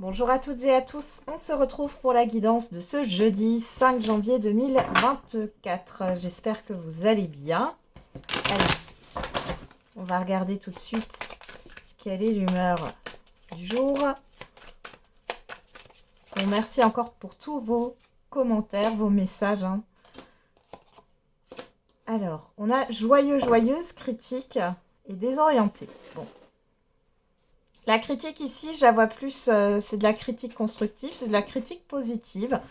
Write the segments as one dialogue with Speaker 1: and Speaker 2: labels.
Speaker 1: Bonjour à toutes et à tous, on se retrouve pour la guidance de ce jeudi 5 janvier 2024. J'espère que vous allez bien. Allez, on va regarder tout de suite quelle est l'humeur du jour. Bon, merci encore pour tous vos commentaires, vos messages. Alors, on a joyeux, joyeuse, critique et désorienté. Bon. La critique ici, je la vois plus, c'est de la critique constructive, c'est de la critique positive.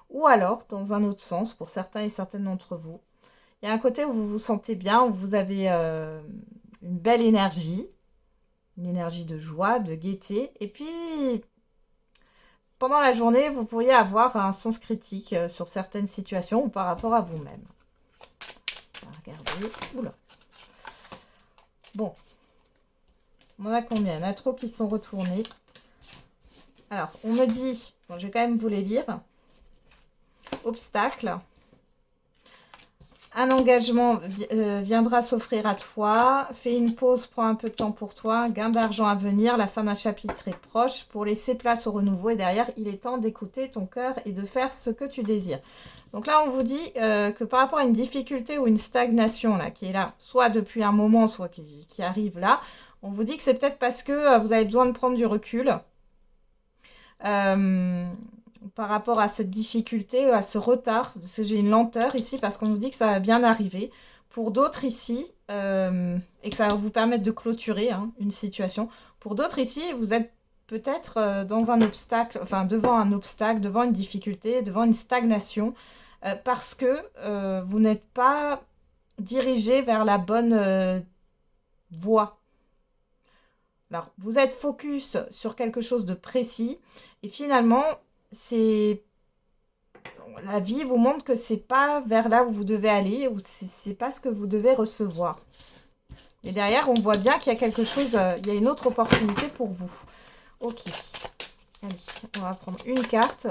Speaker 1: Ou alors, dans un autre sens, pour certains et certaines d'entre vous, il y a un côté où vous vous sentez bien, où vous avez une belle énergie, une énergie de joie, de gaieté. Et puis, pendant la journée, vous pourriez avoir un sens critique sur certaines situations ou par rapport à vous-même. On va regarder. Oula. Bon. On en a combien? Il y en a trop qui sont retournés. Alors, on me dit, bon, je vais quand même vous les lire. Obstacle. Un engagement viendra s'offrir à toi. Fais une pause, prends un peu de temps pour toi. Gain d'argent à venir. La fin d'un chapitre est proche. Pour laisser place au renouveau. Et derrière, il est temps d'écouter ton cœur et de faire ce que tu désires. Donc là, on vous dit que par rapport à une difficulté ou une stagnation là, qui est là, soit depuis un moment, soit qui arrive là, on vous dit que c'est peut-être parce que vous avez besoin de prendre du recul par rapport à cette difficulté, à ce retard. Parce que j'ai une lenteur ici parce qu'on nous dit que ça va bien arriver. Pour d'autres ici, et que ça va vous permettre de clôturer une situation. Pour d'autres ici, vous êtes peut-être dans un obstacle, enfin devant un obstacle, devant une difficulté, devant une stagnation, parce que vous n'êtes pas dirigé vers la bonne voie. Alors, vous êtes focus sur quelque chose de précis et finalement, la vie vous montre que c'est pas vers là où vous devez aller ou c'est pas ce que vous devez recevoir. Et derrière, on voit bien qu'il y a quelque chose, il y a une autre opportunité pour vous. Ok. Allez, on va prendre une carte.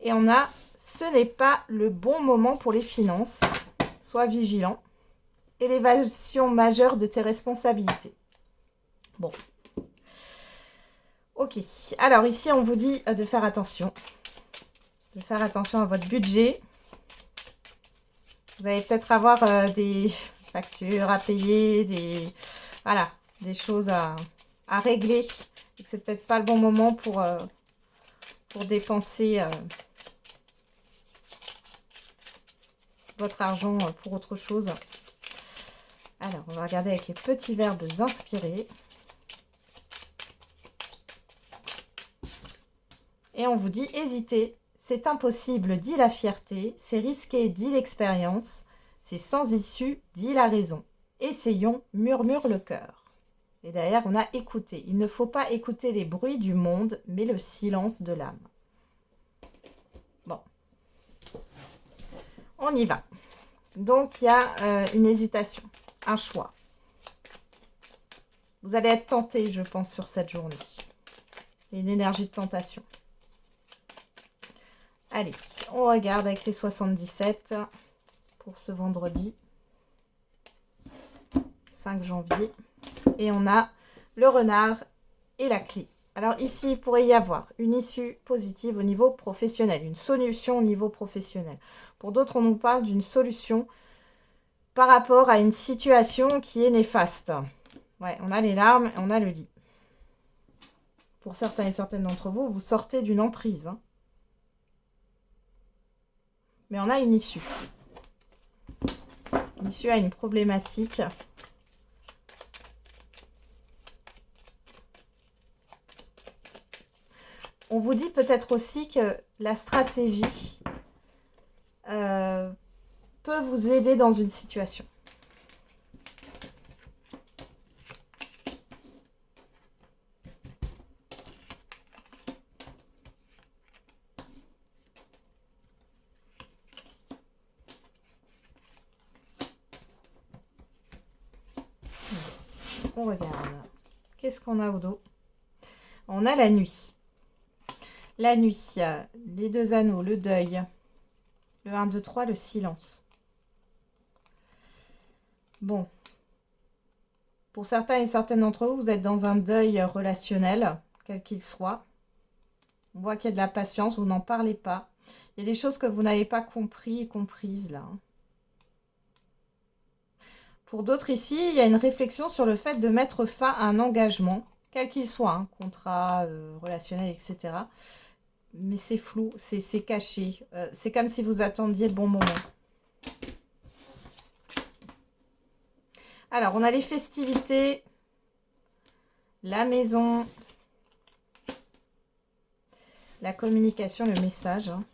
Speaker 1: Et on a, ce n'est pas le bon moment pour les finances. Sois vigilant. Élévation majeure de tes responsabilités. Bon. Ok. Alors ici, on vous dit de faire attention. De faire attention à votre budget. Vous allez peut-être avoir des factures à payer, des choses à régler. Et que c'est peut-être pas le bon moment pour dépenser votre argent pour autre chose. Alors, on va regarder avec les petits verbes inspirés. Et on vous dit, hésitez, c'est impossible, dit la fierté, c'est risqué, dit l'expérience, c'est sans issue, dit la raison. Essayons, murmure le cœur. Et derrière, on a écouté. Il ne faut pas écouter les bruits du monde, mais le silence de l'âme. Bon. On y va. Donc, il y a une hésitation, un choix. Vous allez être tenté, je pense, sur cette journée. Il y a une énergie de tentation. Allez, on regarde avec les 77 pour ce vendredi 5 janvier. Et on a le renard et la clé. Alors ici, il pourrait y avoir une issue positive au niveau professionnel, une solution au niveau professionnel. Pour d'autres, on nous parle d'une solution par rapport à une situation qui est néfaste. Ouais, on a les larmes et on a le lit. Pour certains et certaines d'entre vous, vous sortez d'une emprise. Mais on a une issue. Une issue à une problématique. On vous dit peut-être aussi que la stratégie peut vous aider dans une situation. On regarde. Qu'est-ce qu'on a au dos? On a la nuit. La nuit, les deux anneaux, le deuil, le 1, 2, 3, le silence. Bon. Pour certains et certaines d'entre vous, vous êtes dans un deuil relationnel, quel qu'il soit. On voit qu'il y a de la patience, vous n'en parlez pas. Il y a des choses que vous n'avez pas compris et comprises là. Pour d'autres ici, il y a une réflexion sur le fait de mettre fin à un engagement, quel qu'il soit, hein, contrat, relationnel, etc. Mais c'est flou, c'est caché. C'est comme si vous attendiez le bon moment. Alors, on a les festivités, la maison, la communication, le message, hein,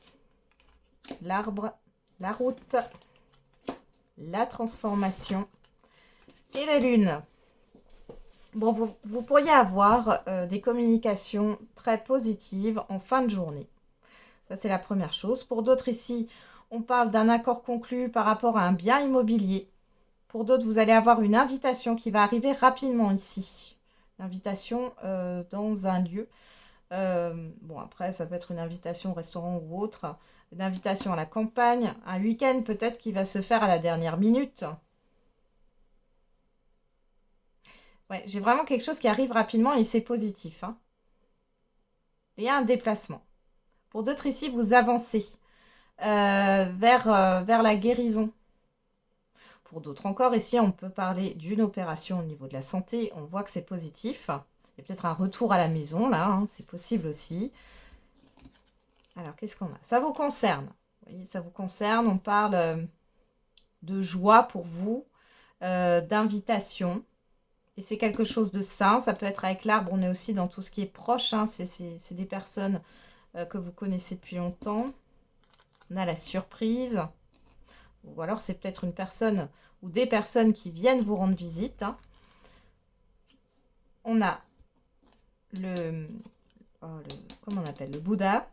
Speaker 1: l'arbre, la route, la transformation et la lune. Bon, vous pourriez avoir des communications très positives en fin de journée. Ça, c'est la première chose. Pour d'autres ici, on parle d'un accord conclu par rapport à un bien immobilier. Pour d'autres, vous allez avoir une invitation qui va arriver rapidement ici. Une invitation dans un lieu. Bon, après, ça peut être une invitation au restaurant ou autre. Une invitation à la campagne. Un week-end peut-être qui va se faire à la dernière minute. Ouais, j'ai vraiment quelque chose qui arrive rapidement et c'est positif, hein. Et un déplacement. Pour d'autres ici, vous avancez vers la guérison. Pour d'autres encore, ici, on peut parler d'une opération au niveau de la santé. On voit que c'est positif. Il y a peut-être un retour à la maison, là. Hein, c'est possible aussi. Alors, qu'est-ce qu'on a? Ça vous concerne. Vous voyez, ça vous concerne. On parle de joie pour vous, d'invitation. Et c'est quelque chose de sain. Ça peut être avec l'arbre. On est aussi dans tout ce qui est proche. Hein. C'est des personnes que vous connaissez depuis longtemps. On a la surprise. Ou alors c'est peut-être une personne ou des personnes qui viennent vous rendre visite. Hein. On a comment on appelle, le Bouddha.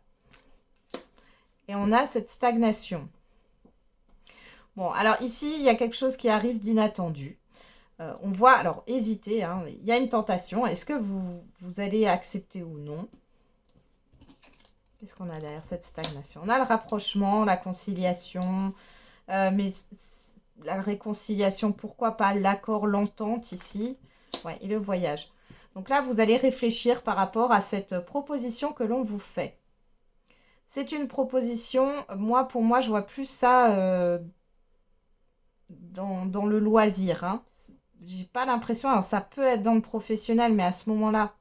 Speaker 1: Et on a cette stagnation. Bon, alors ici, il y a quelque chose qui arrive d'inattendu. On voit, alors hésitez, hein, il y a une tentation. Est-ce que vous allez accepter ou non? Qu'est-ce qu'on a derrière cette stagnation? On a le rapprochement, la conciliation, mais la réconciliation, pourquoi pas l'accord, l'entente ici. Ouais, et le voyage. Donc là, vous allez réfléchir par rapport à cette proposition que l'on vous fait. C'est une proposition, pour moi, je vois plus ça dans le loisir. Hein. J'ai pas l'impression, alors ça peut être dans le professionnel, mais à ce moment-là,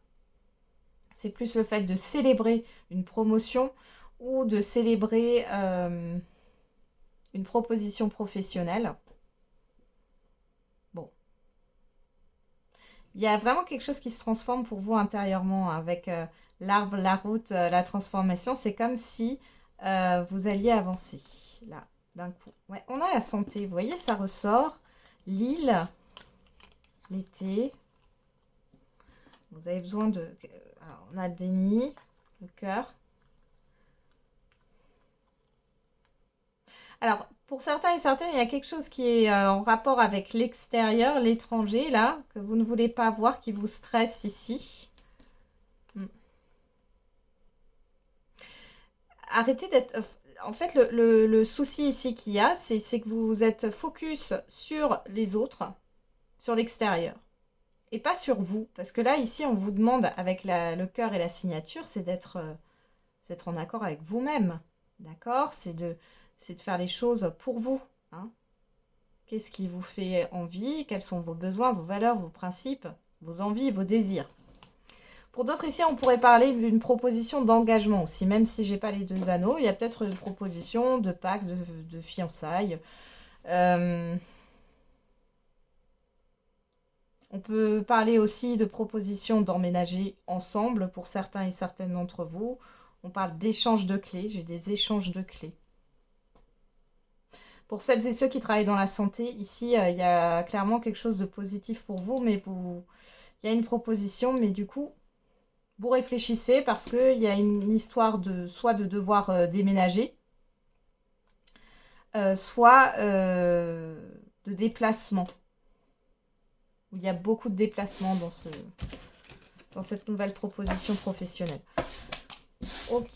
Speaker 1: c'est plus le fait de célébrer une promotion ou de célébrer une proposition professionnelle. Bon. Il y a vraiment quelque chose qui se transforme pour vous intérieurement avec l'arbre, la route, la transformation. C'est comme si vous alliez avancer, là, d'un coup. Ouais, on a la santé, vous voyez, ça ressort. L'île, l'été. Vous avez besoin de... Alors, on a le déni, le cœur. Alors, pour certains et certaines, il y a quelque chose qui est en rapport avec l'extérieur, l'étranger, là, que vous ne voulez pas voir, qui vous stresse ici. Arrêtez d'être... En fait, le souci ici qu'il y a, c'est que vous êtes focus sur les autres, sur l'extérieur, et pas sur vous. Parce que là, ici, on vous demande, avec le cœur et la signature, c'est d'être en accord avec vous-même. D'accord? C'est de faire les choses pour vous. Hein. Qu'est-ce qui vous fait envie? Quels sont vos besoins, vos valeurs, vos principes, vos envies, vos désirs? Pour d'autres ici, on pourrait parler d'une proposition d'engagement aussi, même si j'ai pas les deux anneaux. Il y a peut-être une proposition de pacte, de fiançailles. On peut parler aussi de propositions d'emménager ensemble pour certains et certaines d'entre vous. On parle d'échange de clés. J'ai des échanges de clés. Pour celles et ceux qui travaillent dans la santé, ici, il y a clairement quelque chose de positif pour vous, mais il y a une proposition, mais du coup, vous réfléchissez parce qu'il y a une histoire soit de devoir déménager, soit de déplacement. Il y a beaucoup de déplacements dans cette nouvelle proposition professionnelle. Ok.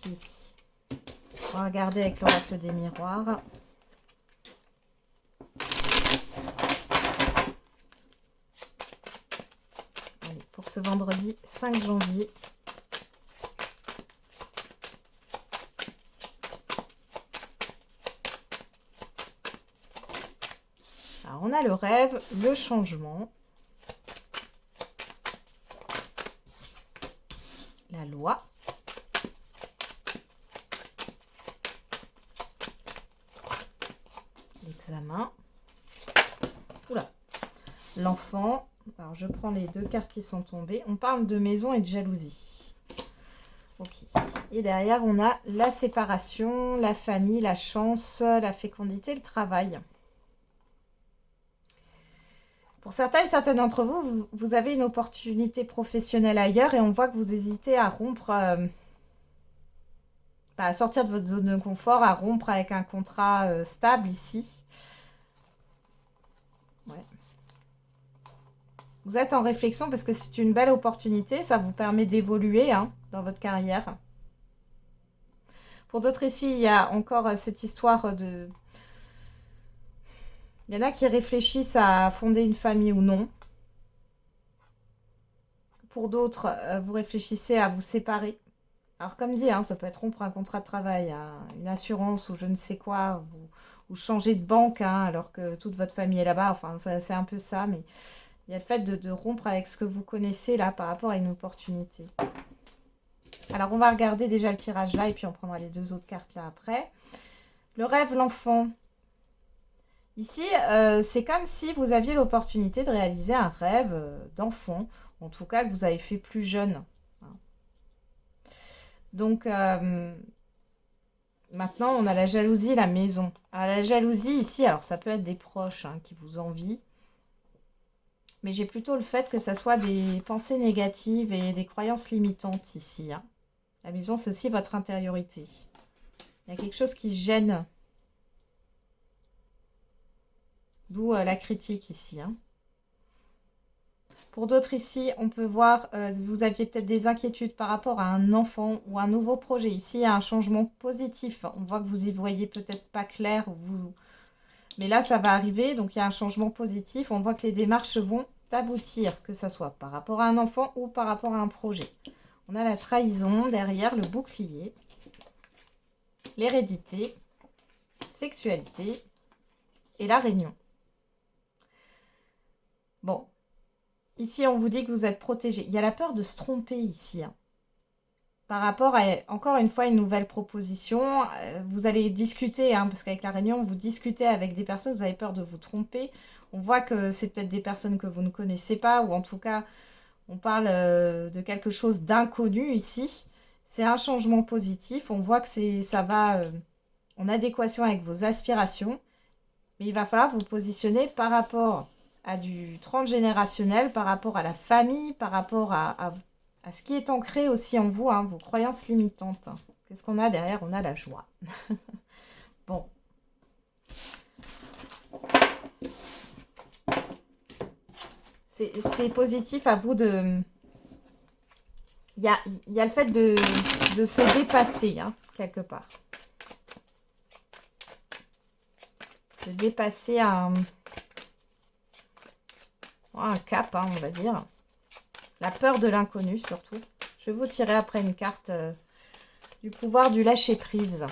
Speaker 1: On va regarder avec l'oracle des miroirs. ce vendredi 5 janvier. Alors, on a le rêve, le changement, la loi, l'examen, oula, l'enfant. Alors, je prends les 2 cartes qui sont tombées. On parle de maison et de jalousie. Ok. Et derrière, on a la séparation, la famille, la chance, la fécondité, le travail. Pour certains et certaines d'entre vous, vous avez une opportunité professionnelle ailleurs et on voit que vous hésitez à rompre, à sortir de votre zone de confort, à rompre avec un contrat stable ici. Ouais. Vous êtes en réflexion parce que c'est une belle opportunité, ça vous permet d'évoluer dans votre carrière. Pour d'autres ici, il y a encore cette histoire de... Il y en a qui réfléchissent à fonder une famille ou non. Pour d'autres, vous réfléchissez à vous séparer. Alors comme dit, ça peut être rompre un contrat de travail, une assurance ou je ne sais quoi, ou changer de banque alors que toute votre famille est là-bas. Enfin, c'est un peu ça, mais il y a le fait de rompre avec ce que vous connaissez là par rapport à une opportunité. Alors on va regarder déjà le tirage là et puis on prendra les 2 autres cartes là après. Le rêve, l'enfant. Ici, c'est comme si vous aviez l'opportunité de réaliser un rêve d'enfant, en tout cas que vous avez fait plus jeune. Donc, maintenant, on a la jalousie et la maison. Alors, la jalousie ici, alors ça peut être des proches qui vous envient, mais j'ai plutôt le fait que ça soit des pensées négatives et des croyances limitantes ici. La maison, c'est aussi votre intériorité. Il y a quelque chose qui gêne. D'où la critique ici. Pour d'autres ici, on peut voir que vous aviez peut-être des inquiétudes par rapport à un enfant ou un nouveau projet. Ici, il y a un changement positif. On voit que vous y voyez peut-être pas clair. Mais là, ça va arriver. Donc, il y a un changement positif. On voit que les démarches vont aboutir, que ce soit par rapport à un enfant ou par rapport à un projet. On a la trahison derrière, le bouclier, l'hérédité, sexualité et la réunion. Bon, ici, on vous dit que vous êtes protégé. Il y a la peur de se tromper ici. Par rapport à, encore une fois, une nouvelle proposition. Vous allez discuter, parce qu'avec la réunion, vous discutez avec des personnes, vous avez peur de vous tromper. On voit que c'est peut-être des personnes que vous ne connaissez pas, ou en tout cas, on parle de quelque chose d'inconnu ici. C'est un changement positif. On voit que ça va en adéquation avec vos aspirations. Mais il va falloir vous positionner par rapport à du transgénérationnel, par rapport à la famille, par rapport à ce qui est ancré aussi en vous, vos croyances limitantes. Qu'est-ce qu'on a derrière? On a la joie. Bon. C'est positif à vous de... Il y a le fait de se dépasser, quelque part. De dépasser un cap, on va dire. La peur de l'inconnu, surtout. Je vais vous tirer après une carte du pouvoir du lâcher-prise.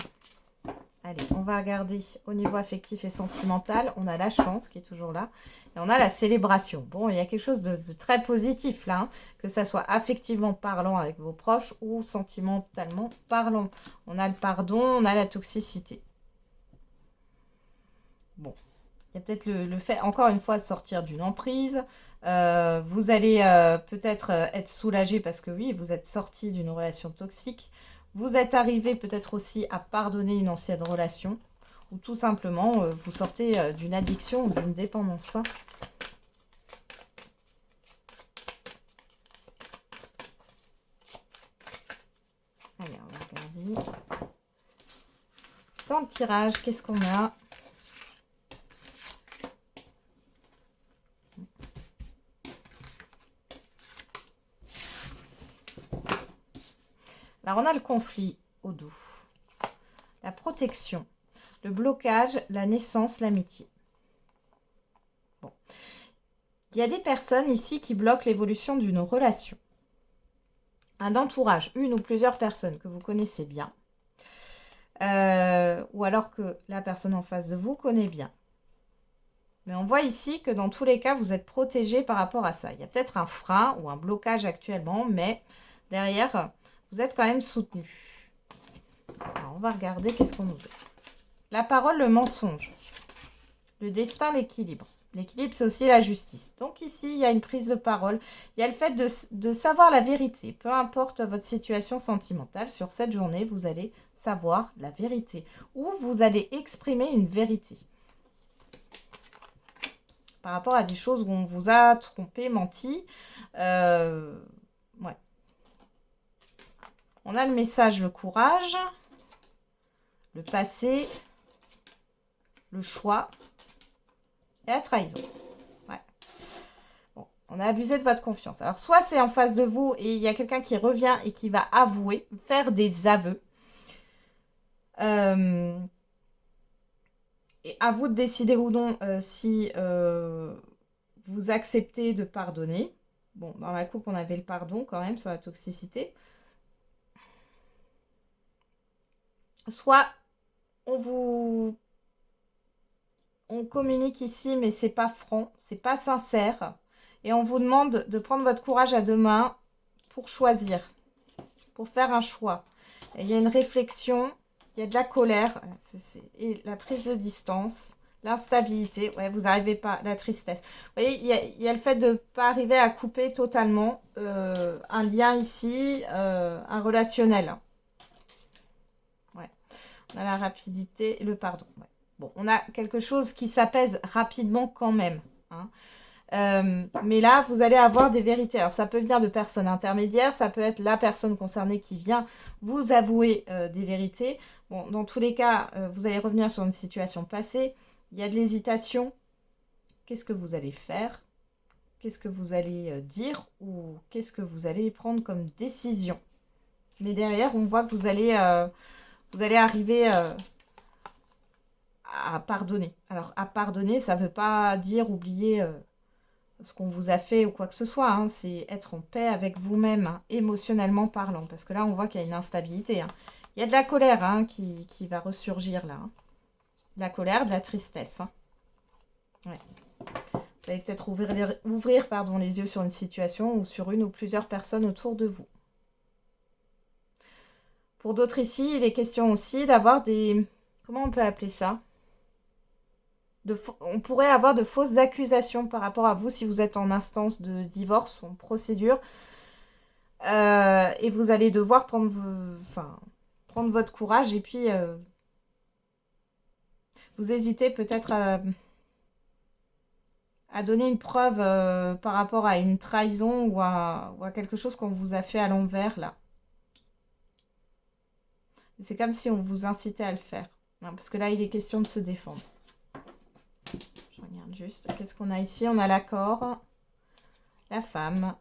Speaker 1: Allez, on va regarder au niveau affectif et sentimental. On a la chance qui est toujours là. Et on a la célébration. Bon, il y a quelque chose de très positif là. Que ça soit affectivement parlant avec vos proches ou sentimentalement parlant. On a le pardon, on a la toxicité. Bon, il y a peut-être le fait, encore une fois, de sortir d'une emprise. Vous allez peut-être être soulagé parce que oui, vous êtes sorti d'une relation toxique. Vous êtes arrivé peut-être aussi à pardonner une ancienne relation. Ou tout simplement, vous sortez d'une addiction ou d'une dépendance. Allez, on va regarder. Dans le tirage, qu'est-ce qu'on a ? Alors, on a le conflit au doux, la protection, le blocage, la naissance, l'amitié. Bon. Il y a des personnes ici qui bloquent l'évolution d'une relation. Un entourage, une ou plusieurs personnes que vous connaissez bien. Ou alors que la personne en face de vous connaît bien. Mais on voit ici que dans tous les cas, vous êtes protégé par rapport à ça. Il y a peut-être un frein ou un blocage actuellement, mais derrière, vous êtes quand même soutenu. Alors, on va regarder qu'est-ce qu'on nous dit. La parole, le mensonge. Le destin, l'équilibre. L'équilibre, c'est aussi la justice. Donc ici, il y a une prise de parole. Il y a le fait de savoir la vérité. Peu importe votre situation sentimentale, sur cette journée, vous allez savoir la vérité. Ou vous allez exprimer une vérité. Par rapport à des choses où on vous a trompé, menti. Ouais. On a le message, le courage. Le passé. Le choix. Et la trahison. Ouais. Bon, on a abusé de votre confiance. Alors, soit c'est en face de vous et il y a quelqu'un qui revient et qui va avouer, faire des aveux. Et à vous de décider ou non si vous acceptez de pardonner. Bon, dans la coupe, on avait le pardon quand même sur la toxicité. Soit on communique ici, mais c'est pas franc, c'est pas sincère. Et on vous demande de prendre votre courage à deux mains pour choisir, pour faire un choix. Et il y a une réflexion, il y a de la colère, et la prise de distance, l'instabilité, ouais, vous n'arrivez pas, la tristesse. Vous voyez, il y a le fait de ne pas arriver à couper totalement un lien ici, un relationnel. Ouais. On a la rapidité, le pardon. Ouais. Bon, on a quelque chose qui s'apaise rapidement quand même. Hein. Mais là, vous allez avoir des vérités. Alors, ça peut venir de personnes intermédiaires, ça peut être la personne concernée qui vient vous avouer des vérités. Bon, dans tous les cas, vous allez revenir sur une situation passée. Il y a de l'hésitation. Qu'est-ce que vous allez faire? Qu'est-ce que vous allez dire? Ou qu'est-ce que vous allez prendre comme décision? Mais derrière, on voit que vous allez arriver à pardonner. Alors, à pardonner, ça ne veut pas dire oublier ce qu'on vous a fait ou quoi que ce soit. Hein. C'est être en paix avec vous-même, hein, émotionnellement parlant. Parce que là, on voit qu'il y a une instabilité. Hein. Il y a de la colère hein, qui va ressurgir là. Hein. De la colère, de la tristesse. Hein. Ouais. Vous allez peut-être ouvrir les yeux sur une situation ou sur une ou plusieurs personnes autour de vous. Pour d'autres ici, il est question aussi d'avoir des... Comment on peut appeler ça? On pourrait avoir de fausses accusations par rapport à vous si vous êtes en instance de divorce ou en procédure. Et vous allez devoir prendre votre courage et puis vous hésitez peut-être à donner une preuve par rapport à une trahison ou à quelque chose qu'on vous a fait à l'envers là. C'est comme si on vous incitait à le faire. Hein, parce que là, il est question de se défendre. Je regarde juste. Qu'est-ce qu'on a ici? On a l'accord, la femme,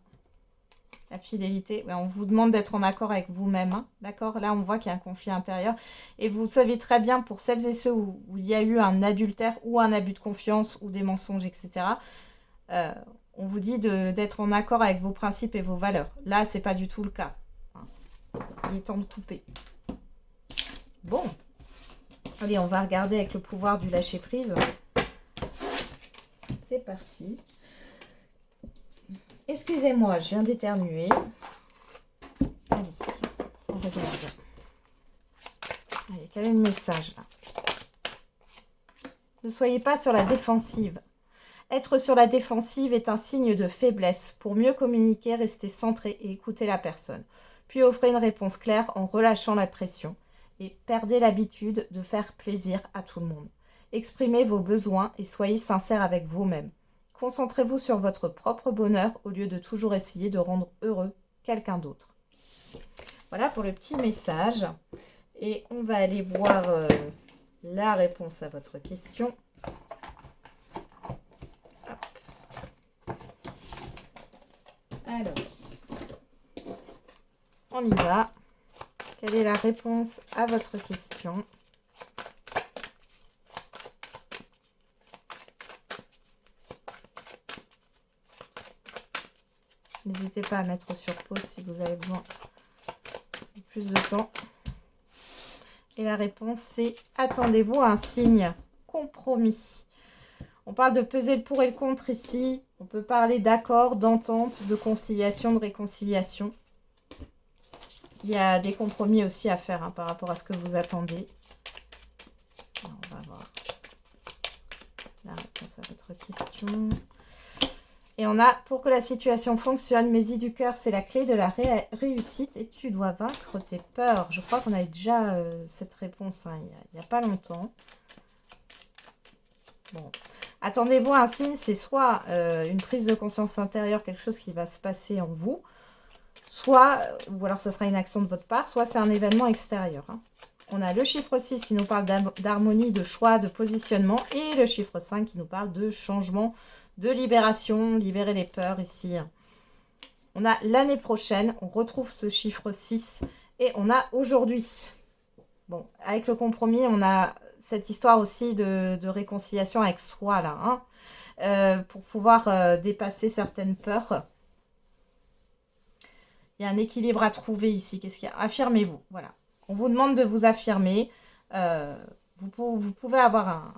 Speaker 1: la fidélité. On vous demande d'être en accord avec vous-même. Hein, d'accord? Là, on voit qu'il y a un conflit intérieur. Et vous savez très bien, pour celles et ceux où il y a eu un adultère ou un abus de confiance ou des mensonges, etc., on vous dit d'être en accord avec vos principes et vos valeurs. Là, c'est pas du tout le cas. Hein. Il est temps de couper. Bon. Allez, on va regarder avec le pouvoir du lâcher-prise. C'est parti. Excusez-moi, je viens d'éternuer. Allez, on regarde. Allez, quel est le message là? Ne soyez pas sur la défensive. Être sur la défensive est un signe de faiblesse. Pour mieux communiquer, restez centré et écoutez la personne. Puis offrez une réponse claire en relâchant la pression. Et perdez l'habitude de faire plaisir à tout le monde. Exprimez vos besoins et soyez sincère avec vous-même. Concentrez-vous sur votre propre bonheur au lieu de toujours essayer de rendre heureux quelqu'un d'autre. Voilà pour le petit message. Et on va aller voir la réponse à votre question. Hop. Alors, on y va. Quelle est la réponse à votre question? n'hésitez pas à mettre sur pause si vous avez besoin de plus de temps. Et la réponse, c'est attendez-vous à un signe compromis. On parle de peser le pour et le contre ici. On peut parler d'accord, d'entente, de conciliation, de réconciliation. Il y a des compromis aussi à faire par rapport à ce que vous attendez. Alors, on va voir la réponse à votre question. Et on a, pour que la situation fonctionne, Maisie du cœur, c'est la clé de la réussite et tu dois vaincre tes peurs. Je crois qu'on avait déjà cette réponse il n'y a pas longtemps. Bon. Attendez-vous à un signe, c'est soit une prise de conscience intérieure, quelque chose qui va se passer en vous, soit, ou alors ça sera une action de votre part, soit c'est un événement extérieur. On a le chiffre 6 qui nous parle d'harmonie, de choix, de positionnement, et le chiffre 5 qui nous parle de changement, de libération, libérer les peurs ici. On a l'année prochaine, on retrouve ce chiffre 6, et on a aujourd'hui. Bon, avec le compromis, on a cette histoire aussi de réconciliation avec soi, là, pour pouvoir dépasser certaines peurs. Il y a un équilibre à trouver ici. Qu'est-ce qu'il y a? Affirmez-vous, voilà. On vous demande de vous affirmer. Vous pouvez avoir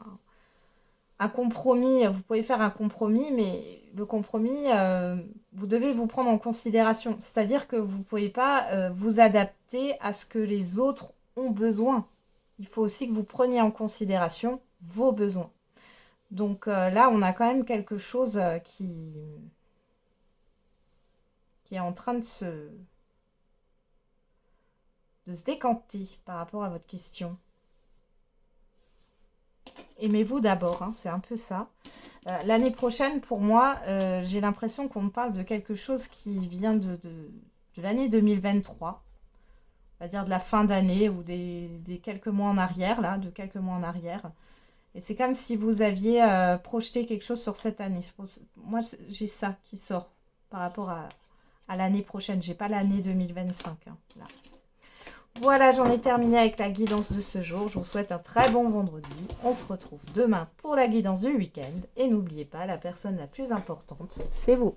Speaker 1: un compromis, vous pouvez faire un compromis, mais le compromis, vous devez vous prendre en considération. C'est-à-dire que vous ne pouvez pas vous adapter à ce que les autres ont besoin. Il faut aussi que vous preniez en considération vos besoins. Donc là, on a quand même quelque chose qui est en train de se décanter par rapport à votre question. Aimez-vous d'abord, c'est un peu ça. L'année prochaine, pour moi, j'ai l'impression qu'on me parle de quelque chose qui vient de l'année 2023. On va dire de la fin d'année ou des quelques mois en arrière, là, de quelques mois en arrière. Et c'est comme si vous aviez projeté quelque chose sur cette année. Moi, j'ai ça qui sort par rapport à l'année prochaine. J'ai pas l'année 2025, là. Voilà, j'en ai terminé avec la guidance de ce jour. Je vous souhaite un très bon vendredi. On se retrouve demain pour la guidance du week-end. Et n'oubliez pas, la personne la plus importante, c'est vous.